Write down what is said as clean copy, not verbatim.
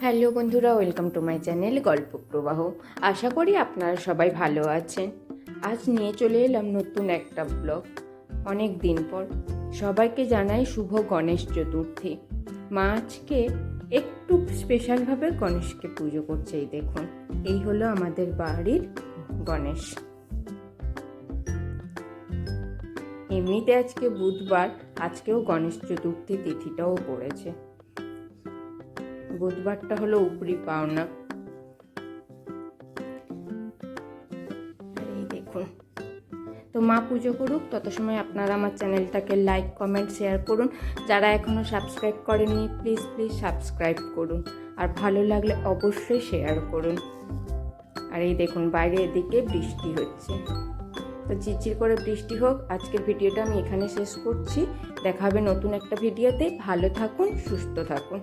Hello বন্ধুরা, welcome to my channel গল্প প্রবাহ। আশা করি আপনারা সবাই ভালো আছেন। আজ নিয়ে চলে এলাম নতুন একটা ব্লগ। অনেক দিন পর সবাইকে জানাই শুভ গণেশ চতুর্থী। মা আজকে একটু স্পেশালভাবে গণেশকে পুজো করছে। এই দেখুন, এই হলো আমাদের বাড়ির গণেশ। এমনিতে আজকে বুধবার, আজকেও গণেশ চতুর্থী তিথিটাও পড়েছে। বুধবারটা হলো উপরি পাওনা। এই দেখুন, তো মা পুজো করুক, তত সময় আপনারা আমার চ্যানেলটাকে লাইক, কমেন্ট, শেয়ার করুন। যারা এখনও সাবস্ক্রাইব করেননি প্লিজ সাবস্ক্রাইব করুন, আর ভালো লাগলে অবশ্যই শেয়ার করুন। আর এই দেখুন, বাইরে এদিকে বৃষ্টি হচ্ছে। তো চিরচির করে বৃষ্টি হোক। আজকের ভিডিওটা আমি এখানে শেষ করছি। দেখা হবে নতুন একটা ভিডিওতে। ভালো থাকুন, সুস্থ থাকুন।